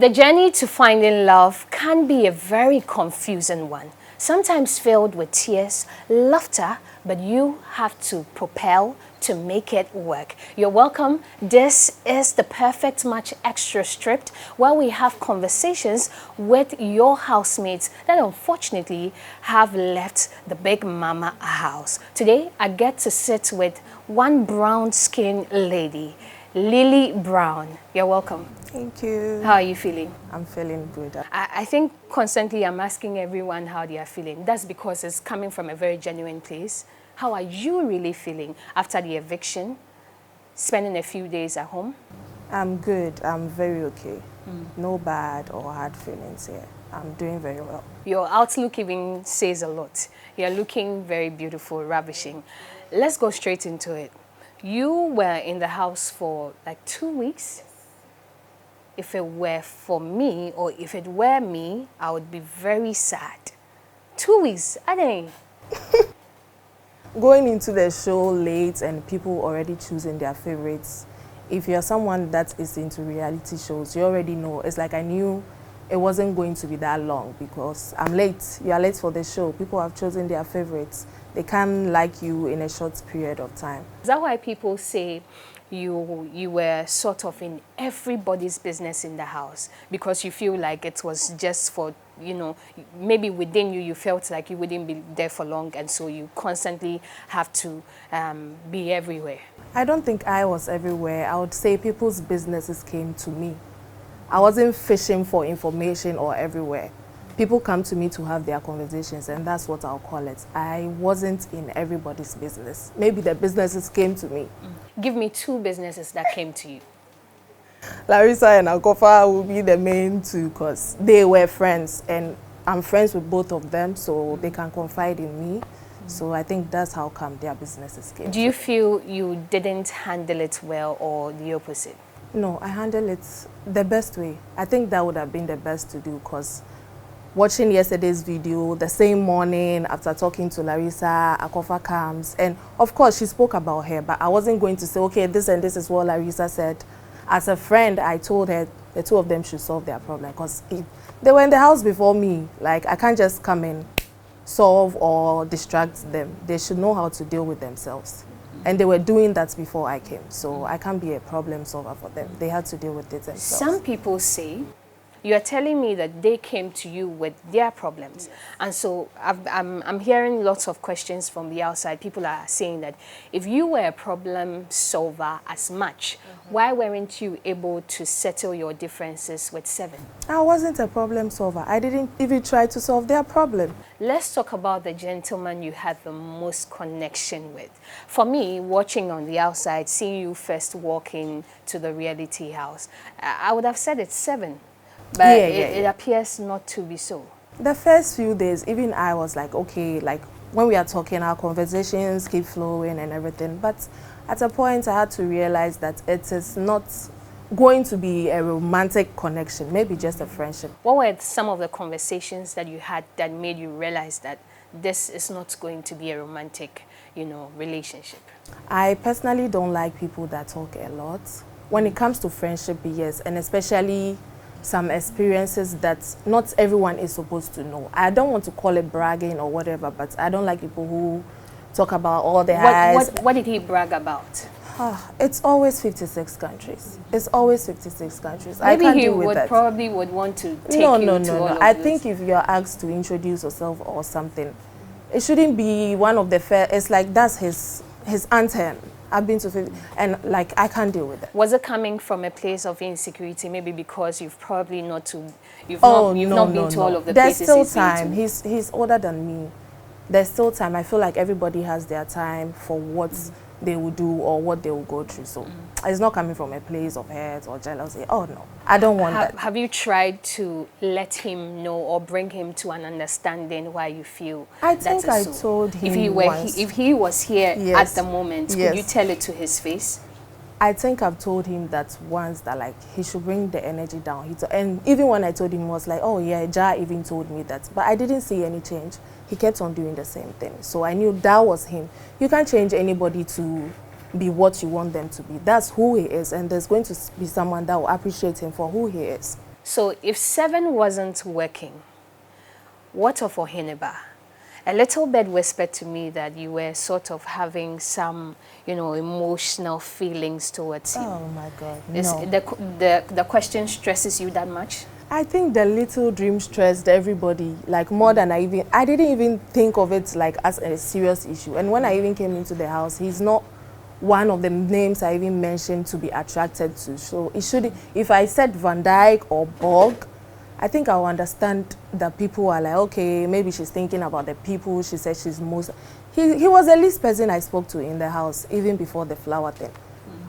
The journey to finding love can be a very confusing one, sometimes filled with tears, laughter, but you have to propel to make it work. You're welcome. This is the Perfect Match Extra Stripped, where we have conversations with your housemates that unfortunately have left the big mama house. Today, I get to sit with one brown-skinned lady, Lily Brown. You're welcome. Thank you. How are you feeling? I'm feeling good. I think constantly I'm asking everyone how they are feeling. That's because it's coming from a very genuine place. How are you really feeling after the eviction, spending a few days at home? I'm good. I'm very okay. No bad or hard feelings here. I'm doing very well. Your outlook even says a lot. You're looking very beautiful, ravishing. Let's go straight into it. You were in the house for like 2 weeks. If it were for me, or if it were me, I would be very sad. 2 weeks, I think. Going into the show late and people already choosing their favorites. If you're someone that is into reality shows, you already know. It's like I knew it wasn't going to be that long because I'm late. You're late for the show. People have chosen their favorites. They can't like you in a short period of time. Is that why people say you were sort of in everybody's business in the house? Because you feel like it was just for, you know, maybe within you felt like you wouldn't be there for long, and so you constantly have to be everywhere? I don't think I was everywhere. I would say people's businesses came to me. I wasn't fishing for information or everywhere. People come to me to have their conversations, and that's what I'll call it. I wasn't in everybody's business. Maybe the businesses came to me. Give me 2 businesses that came to you. Larissa and Akofa will be the main 2 because they were friends, and I'm friends with both of them, so they can confide in me. So I think that's how come their businesses came. Do you feel you didn't handle it well, or the opposite? No, I handled it the best way. I think that would have been the best to do because watching yesterday's video, the same morning after talking to Larissa, Akofa comes, and of course she spoke about her, but I wasn't going to say, okay, this and this is what Larissa said. As a friend, I told her the 2 of them should solve their problem because they were in the house before me. Like, I can't just come and solve or distract them. They should know how to deal with themselves. And they were doing that before I came, so I can't be a problem solver for them. They had to deal with it themselves. Some people say, you are telling me that they came to you with their problems. Yes. And so I'm hearing lots of questions from the outside. People are saying that if you were a problem solver as much, why weren't you able to settle your differences with 7? I wasn't a problem solver. I didn't even try to solve their problem. Let's talk about the gentleman you had the most connection with. For me, watching on the outside, seeing you first walk into the reality house, I would have said it's 7. But it appears not to be so. The first few days, even I was like, okay, like when we are talking, our conversations keep flowing and everything. But at a point, I had to realize that it is not going to be a romantic connection, maybe just a friendship. What were some of the conversations that you had that made you realize that this is not going to be a romantic, relationship? I personally don't like people that talk a lot. When it comes to friendship, yes, and especially some experiences that not everyone is supposed to know. I don't want to call it bragging or whatever, but I don't like people who talk about all the highs. What did he brag about? It's always 56 countries. It's always 56 countries. Maybe I can't he deal with would that. probably would want to take no. I those. think if you're asked to introduce yourself or something, it shouldn't be one of the first. It's like that's his anthem. I've been to 50, and like I can't deal with that. Was it coming from a place of insecurity? Maybe because you've probably not been to all of the There's places still he's been time. to. He's older than me. There's still time. I feel like everybody has their time for what they will do or what they will go through. So it's not coming from a place of hate or jealousy. Oh no, I don't want that. Have you tried to let him know or bring him to an understanding why you feel I think I told him if he was here at the moment, could you tell it to his face? I think I've told him that once that like he should bring the energy down. And even when I told him, he was like, oh yeah, Ja even told me that. But I didn't see any change. He kept on doing the same thing. So I knew that was him. You can't change anybody to be what you want them to be. That's who he is. And there's going to be someone that will appreciate him for who he is. So if 7 wasn't working, what of Oheneba? A little bit whispered to me that you were sort of having some, emotional feelings towards him. Oh my God, Is no. the question stresses you that much? I think the little dream stressed everybody, like more than I didn't even think of it like as a serious issue. And when I even came into the house, he's not one of the names I even mentioned to be attracted to. So it should, if I said Van Dyke or Bog, I think I'll understand that people are like, okay, maybe she's thinking about the people she said she's most. He was the least person I spoke to in the house, even before the flower thing.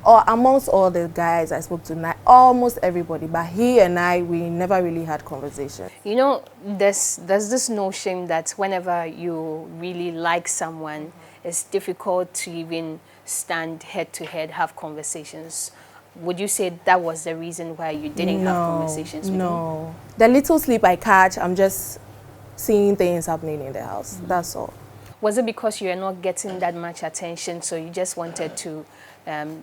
Or amongst all the guys I spoke to, almost everybody. But he and I, we never really had conversations. There's this notion that whenever you really like someone, it's difficult to even stand head to head, have conversations. Would you say that was the reason why you didn't have conversations with him? No. The little sleep I catch, I'm just seeing things happening in the house. That's all. Was it because you are not getting that much attention, so you just wanted to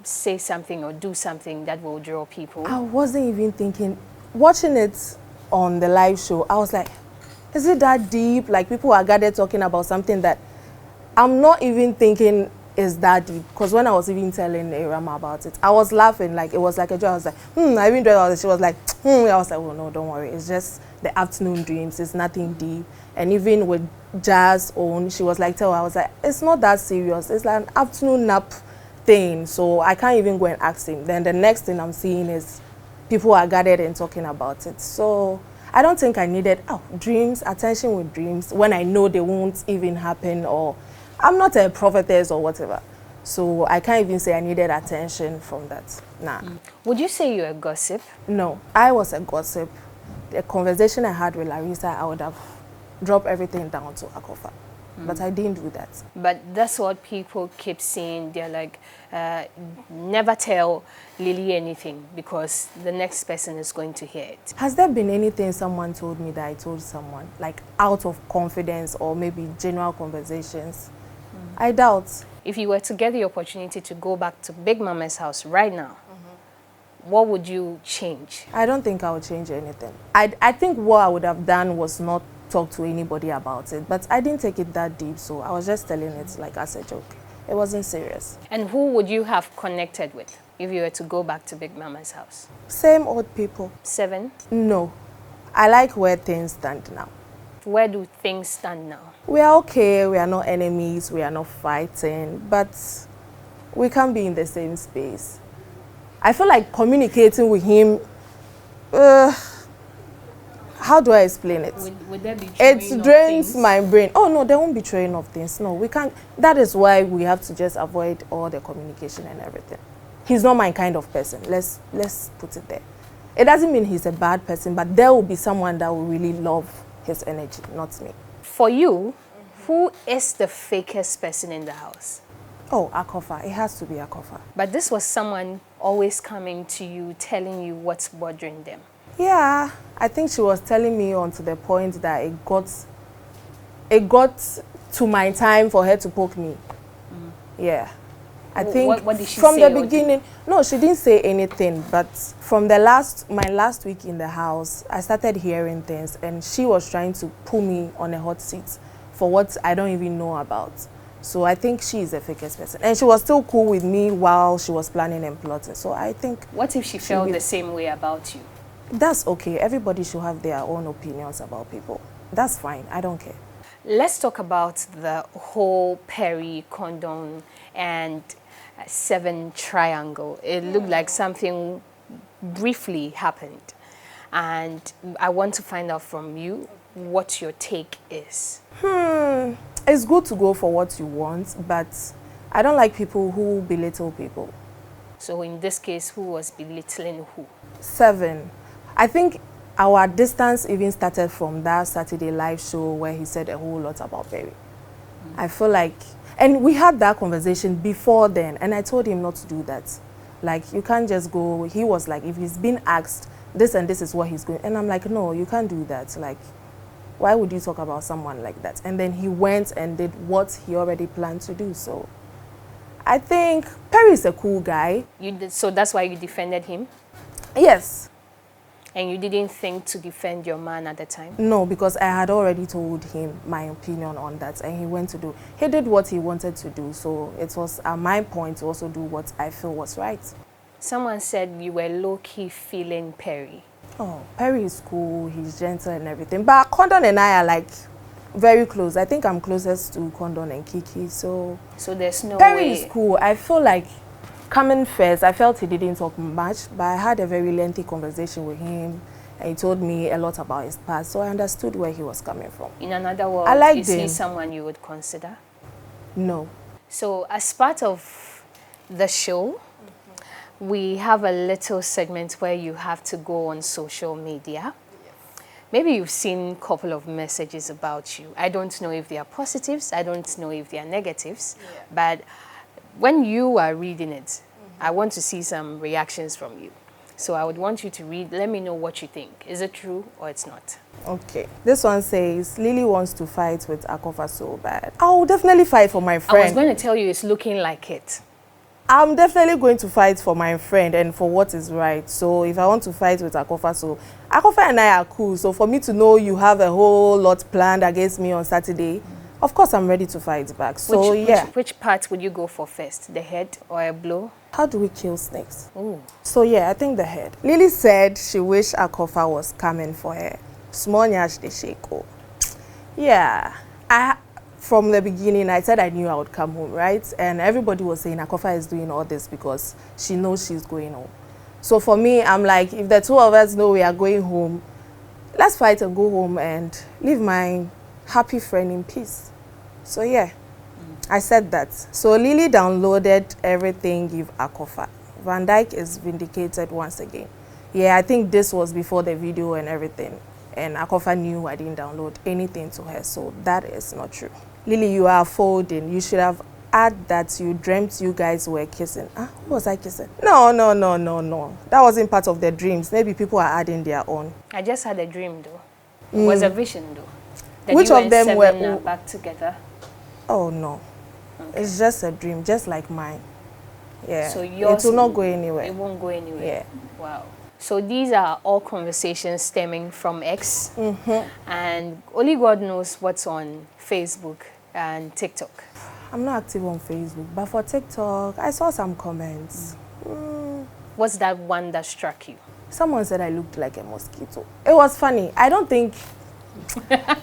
say something or do something that will draw people? I wasn't even thinking. Watching it on the live show, I was like, is it that deep? Like, people are gathered talking about something that I'm not even thinking is that deep. Because when I was even telling Irama about it, I was laughing. Like, it was like a joke. I was like, I even dread all this. She was like, I was like, oh no, don't worry. It's just the afternoon dreams. It's nothing deep. And even with Jazz own, she was like, I was like, it's not that serious. It's like an afternoon nap thing. So I can't even go and ask him. Then the next thing I'm seeing is people are gathered and talking about it. So I don't think I needed dreams, attention with dreams, when I know they won't even happen, or I'm not a prophetess or whatever. So I can't even say I needed attention from that. Nah. Would you say you're a gossip? No, I was a gossip. The conversation I had with Larissa, I would have dropped everything down to Akofa. But I didn't do that. But that's what people keep saying. They're like, never tell Lily anything because the next person is going to hear it. Has there been anything someone told me that I told someone, like out of confidence or maybe general conversations? I doubt. If you were to get the opportunity to go back to Big Mama's house right now, what would you change? I don't think I would change anything. I think what I would have done was not talk to anybody about it, but I didn't take it that deep, so I was just telling it like as a joke. It wasn't serious. And who would you have connected with if you were to go back to Big Mama's house? Same old people. 7? No. I like where things stand now. Where do things stand now? We are okay, we are not enemies, we are not fighting, but we can't be in the same space. I feel like communicating with him, how do I explain it? Would there be it drains my brain. Oh no, there won't be training of things. No, we can't. That is why we have to just avoid all the communication and everything. He's not my kind of person. Let's put it there. It doesn't mean he's a bad person, but there will be someone that will really love his energy, not me. For you, who is the fakest person in the house? Oh, Akofa. It has to be Akofa. But this was someone always coming to you, telling you what's bothering them. Yeah, I think she was telling me on to the point that it got to my time for her to poke me. Yeah. I think what did she from say the beginning, no, she didn't say anything, but from my last week in the house, I started hearing things, and she was trying to pull me on a hot seat for what I don't even know about. So I think she is the fakest person. And she was still cool with me while she was planning and plotting. So I think... What if she felt the same way about you? That's okay. Everybody should have their own opinions about people. That's fine. I don't care. Let's talk about the whole Perry, Condon, and 7 triangle. It looked like something briefly happened. And I want to find out from you what your take is. It's good to go for what you want, but I don't like people who belittle people. So in this case, who was belittling who? 7. I think our distance even started from that Saturday live show where he said a whole lot about Perry. I feel like, and we had that conversation before then, and I told him not to do that. Like, you can't just go, he was like, if he's been asked this and this is what he's going, and I'm like, no, you can't do that. Like, why would you talk about someone like that? And then he went and did what he already planned to do. So I think Perry is a cool guy. So that's why you defended him? Yes. And you didn't think to defend your man at the time? No, because I had already told him my opinion on that, and he did what he wanted to do. So it was at my point to also do what I feel was right. Someone said you were low-key feeling Perry. Oh, Perry is cool, he's gentle and everything. But Condon and I are like very close. I think I'm closest to Condon and Kiki. So there's no Perry way. is cool. I feel like coming first, I felt he didn't talk much, but I had a very lengthy conversation with him. And he told me a lot about his past, so I understood where he was coming from. In another word, is he someone you would consider? No. So as part of the show, we have a little segment where you have to go on social media. Maybe you've seen a couple of messages about you. I don't know if they are positives, I don't know if they are negatives, but when you are reading it, I want to see some reactions from you. So I would want you to read, let me know what you think. Is it true or it's not? Okay. This one says, Lily wants to fight with Akofa so bad. I'll definitely fight for my friend. I was going to tell you it's looking like it. I'm definitely going to fight for my friend and for what is right. So if I want to fight with Akofa, so Akofa and I are cool. So for me to know you have a whole lot planned against me on Saturday, of course I'm ready to fight back. So which part would you go for first? The head or a blow? How do we kill snakes? Ooh. So I think the head. Lily said she wished Akofa was coming for her. Small nyash de sheko. Yeah. From the beginning, I said I knew I would come home, right? And everybody was saying Akofa is doing all this because she knows she's going home. So for me, I'm like, if the two of us know we are going home, let's fight and go home and leave my happy friend in peace. So I said that. So Lily downloaded everything, give Akofa. Van Dyke is vindicated once again. I think this was before the video and everything. And Akofa knew I didn't download anything to her, so that is not true. Lily, you are folding. You should have added that you dreamt you guys were kissing. Who was I kissing? No. That wasn't part of the dreams. Maybe people are adding their own. I just had a dream though. It was a vision though. That Which you of them were back together? Oh no. Okay. It's just a dream, just like mine. So it will not go anywhere. It won't go anywhere. Wow. So these are all conversations stemming from X, and only God knows what's on Facebook and TikTok. I'm not active on Facebook, but for TikTok, I saw some comments. What's that one that struck you? Someone said I looked like a mosquito. It was funny. I don't think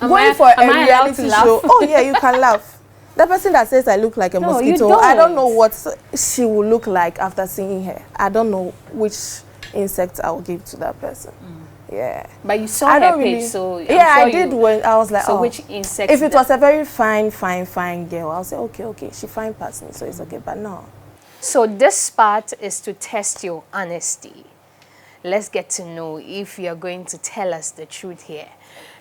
going for a reality show. Oh yeah, you can laugh. The person that says I look like a mosquito, I don't know what she will look like after seeing her. I don't know which insect I will give to that person. But you saw her page, so I'm sure I did. When I was like, so which insect? If it was a very fine girl, I'll say okay, she fine past me, so it's okay. But no. So this part is to test your honesty. Let's get to know if you're going to tell us the truth here.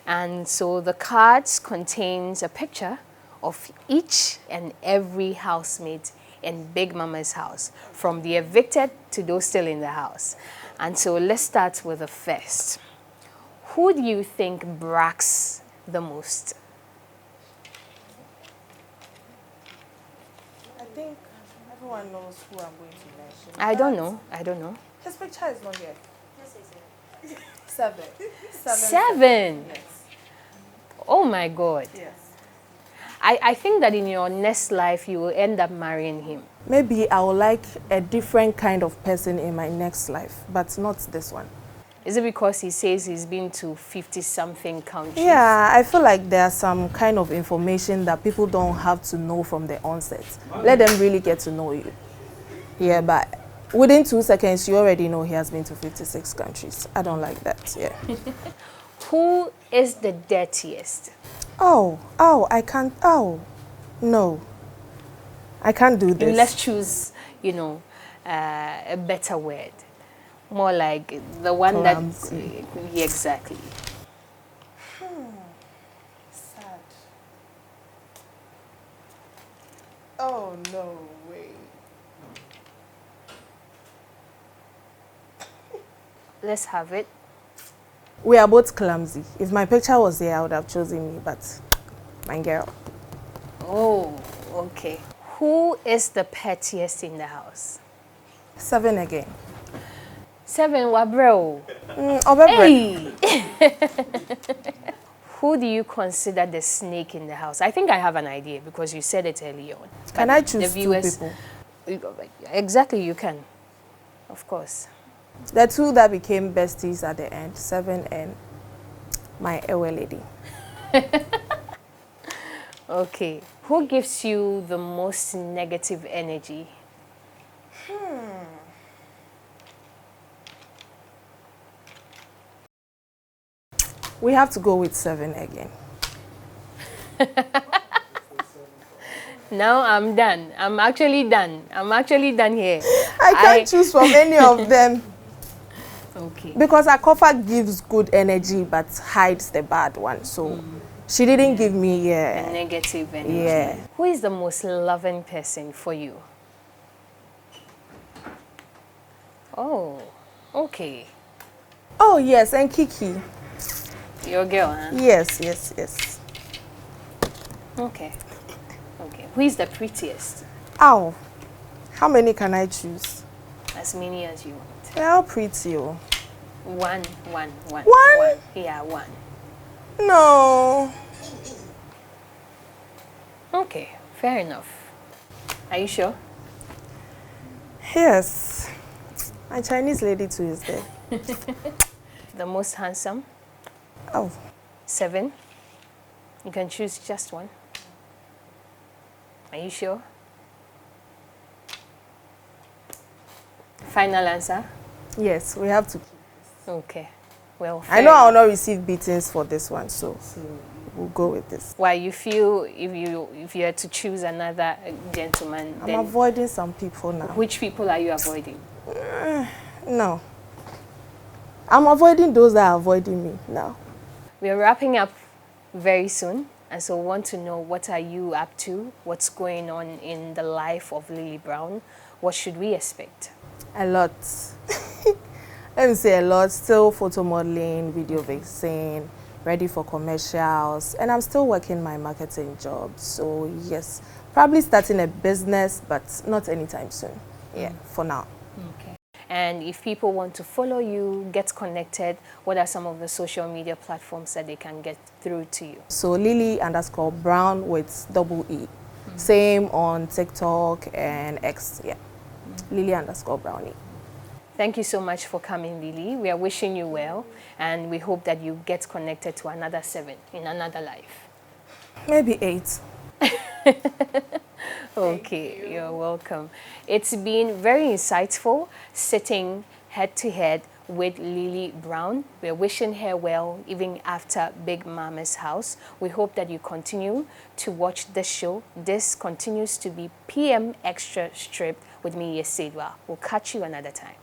And so the cards contains a picture of each and every housemate in Big Mama's house, from the evicted to those still in the house. And so let's start with the first. Who do you think brags the most? I think everyone knows who I'm going to mention. I don't know. His picture is not here. Yes, it's here. 7. 7. Yes. Oh my God. Yes. I think that in your next life you will end up marrying him. Maybe I would like a different kind of person in my next life, but not this one. Is it because he says he's been to 50-something countries? Yeah, I feel like there's some kind of information that people don't have to know from the onset. Let them really get to know you. Yeah, but within 2 seconds, you already know he has been to 56 countries. I don't like that, Who is the dirtiest? I can't, no. I can't do this. Let's choose, a better word. More like the one Clumsy. that... Exactly. Sad. Oh, no way. Let's have it. We are both clumsy. If my picture was there, I would have chosen me, but my girl. Oh, okay. Who is the pettiest in the house? 7 again. 7, Wabro. Hey. Who do you consider the snake in the house? I think I have an idea because you said it early on. Can I choose 2 people? Exactly, you can. Of course. The 2 that became besties at the end, 7 and my Ewe lady. Okay. Who gives you the most negative energy? We have to go with 7 again. Now I'm done. I'm actually done. I'm actually done here. I can't choose from any of them. Okay. Because Akofa gives good energy but hides the bad one. So she didn't give me A negative energy. Yeah. Who is the most loving person for you? Oh, okay. Oh yes, and Kiki. Your girl, huh? Yes, yes, yes. Okay. Okay. Who is the prettiest? Ow. How many can I choose? As many as you want. They're all pretty. Oh. One. One? Yeah, 1. No. Okay, fair enough. Are you sure? Yes. My Chinese lady too is there. The most handsome? Oh. 7. You can choose just 1. Are you sure? Final answer? Yes, we have to. Okay. Well, I know I will not receive beatings for this one, so we'll go with this. Why you feel if you had to choose another gentleman, I'm then avoiding some people now. which people are you avoiding? No. I'm avoiding those that are avoiding me now. We're wrapping up very soon, and so want to know, what are you up to? What's going on in the life of Lily Brown? What should we expect? A lot. Let me say a lot. Still photo modeling, video vixen, ready for commercials, and I'm still working my marketing job. So yes, probably starting a business, but not anytime soon. Yeah, for now. Okay. And if people want to follow you, get connected, what are some of the social media platforms that they can get through to you? So Lily_Brown with double E. Same on TikTok and X. Yeah. Lily_Brownie. Thank you so much for coming, Lily. We are wishing you well, and we hope that you get connected to another 7 in another life. Maybe 8. Okay, you're welcome. It's been very insightful sitting head to head with Lily Brown. We're wishing her well even after Big Mama's house. We hope that you continue to watch the show. This continues to be PM Extra Strip with me, Yesidwa. We'll catch you another time.